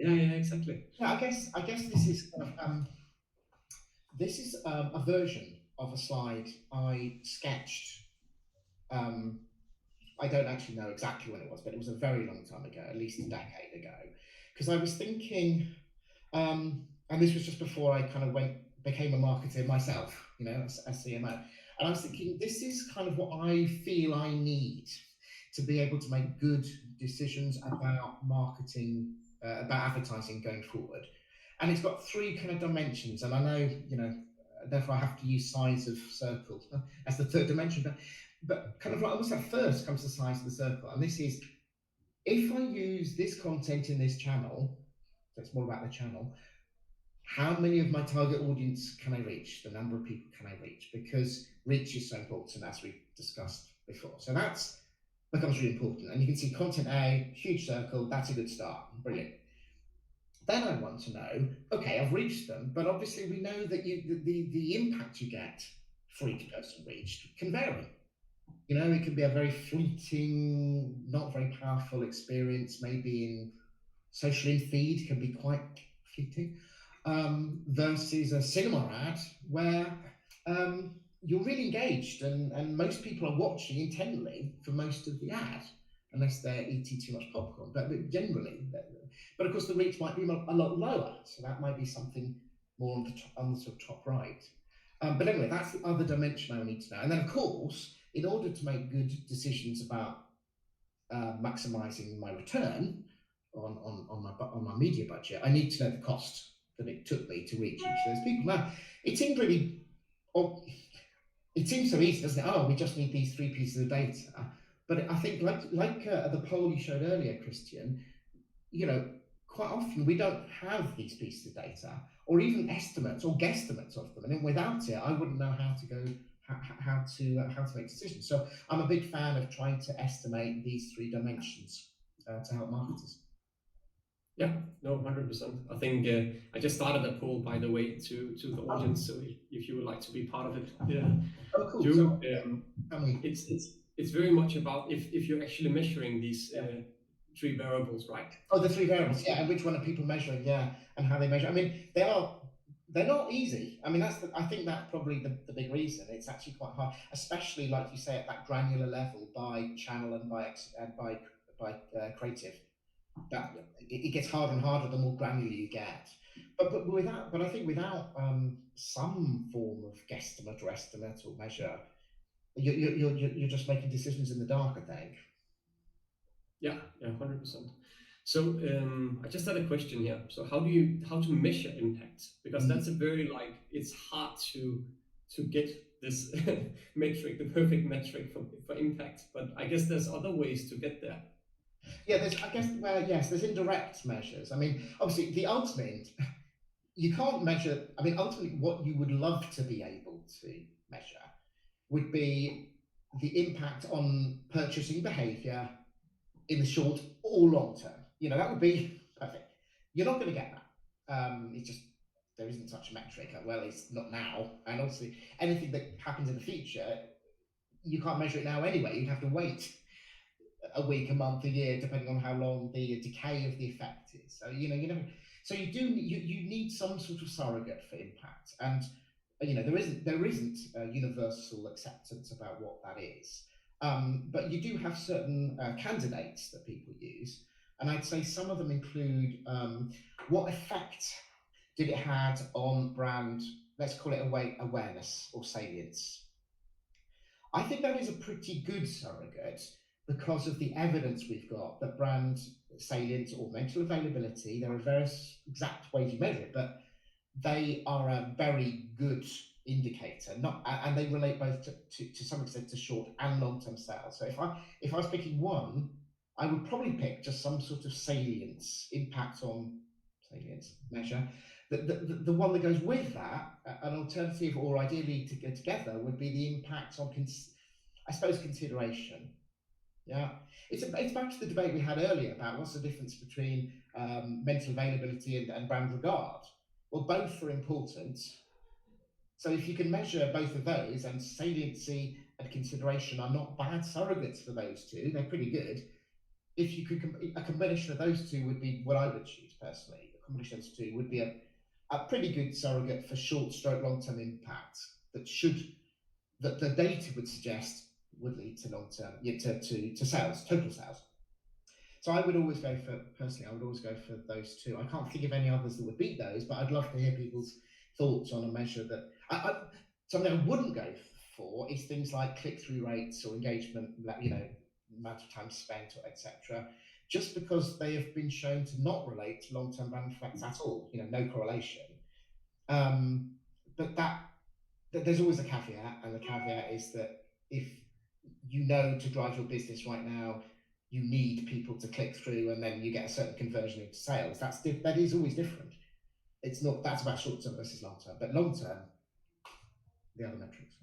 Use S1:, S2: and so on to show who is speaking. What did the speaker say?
S1: Yeah, yeah, exactly.
S2: Yeah, I guess this is a version of a slide I sketched. Um, I don't actually know exactly when it was, but it was a very long time ago, at least a decade ago, because I was thinking, and this was just before I kind of became a marketer myself, as CMO, and I was thinking this is kind of what I feel I need to be able to make good decisions about marketing, about advertising going forward. And it's got three kind of dimensions, and I know, therefore I have to use size of circle as the third dimension, but kind of like almost at first comes the size of the circle, and this is if I use this content in this channel, so it's more about the channel, how many of my target audience can I reach? The number of people can I reach? Because reach is so important, as we've discussed before. So that's becomes really important. And you can see content A, huge circle, that's a good start. Brilliant. Then I want to know, okay, I've reached them, but obviously we know that the impact you get for each person reached can vary. It can be a very fleeting, not very powerful experience, maybe in social in feed can be quite fleeting, versus a cinema ad where you're really engaged and most people are watching intently for most of the ad, unless they're eating too much popcorn. But generally, but of course the reach might be a lot lower, so that might be something more on the sort of top right. But anyway, that's the other dimension I need to know. And then, of course, in order to make good decisions about maximizing my return on my media budget, I need to know the cost that it took me to reach each of those people. Now, it seems really, oh, it seems so easy, doesn't it? Oh, we just need these three pieces of data. But I think, like the poll you showed earlier, Christian, quite often we don't have these pieces of data or even estimates or guesstimates of them, and without it, I wouldn't know how to go how to make decisions. So I'm a big fan of trying to estimate these three dimensions to help marketers.
S1: Yeah, no, 100%. I think I just started a poll, by the way, to the audience.
S2: Oh,
S1: So if you would like to be part of it, yeah,
S2: oh, cool. So,
S1: do.
S2: yeah, tell me.
S1: It's very much about if you're actually measuring these
S2: Yeah.
S1: three variables, right?
S2: Oh, the three variables. Yeah, and which one are people measuring? Yeah, and how they measure. I mean, they're not easy. I mean, I think that's probably the big reason. It's actually quite hard, especially like you say at that granular level by channel and by creative. That it gets harder and harder the more granular you get. But I think without some form of guesstimate or estimate or measure, you're just making decisions in the dark, I think.
S1: Yeah, yeah, 100%. So I just had a question here. So how to measure impact? Because that's a very like it's hard to get this metric, the perfect metric for impact. But I guess there's other ways to get there.
S2: Yeah, I guess, well, yes, there's indirect measures. I mean, obviously, the ultimate, you can't measure. I mean, ultimately, what you would love to be able to measure would be the impact on purchasing behavior in the short or long term. That would be perfect. You're not going to get that. It's just there isn't such a metric. Well, it's not now, and obviously, anything that happens in the future, you can't measure it now anyway. You'd have to wait a week, a month, a year, depending on how long the decay of the effect is. So you never. So you need some sort of surrogate for impact, and there isn't a universal acceptance about what that is. But you do have certain candidates that people use, and I'd say some of them include what effect did it had on brand, let's call it awareness or salience. I think that is a pretty good surrogate because of the evidence we've got that brand salience or mental availability, there are various exact ways you measure it, but they are a very good indicator, not and they relate both to some extent to short and long-term sales. So if I was picking one, I would probably pick just some sort of salience, impact on salience measure. The one that goes with that, an alternative or ideally to go together, would be the impact on, I suppose, consideration. Yeah, it's back to the debate we had earlier about what's the difference between mental availability and brand regard. Well, both are important. So if you can measure both of those, and saliency and consideration are not bad surrogates for those two, they're pretty good. if you could, a combination of those two would be what I would choose personally. A combination of those two would be a pretty good surrogate for short stroke long-term impact that the data would suggest would lead to long-term, to sales, total sales. So I would always go for, personally, I would always go for those two. I can't think of any others that would beat those, but I'd love to hear people's thoughts on a measure that, something I wouldn't go for is things like click-through rates or engagement, amount of time spent, or etc., just because they have been shown to not relate to long-term brand effects at all, no correlation. But there's always a caveat, and the caveat is that if to drive your business right now, you need people to click through, and then you get a certain conversion into sales. That is always different. It's not, that's about short term versus long term, but long term, the other metrics.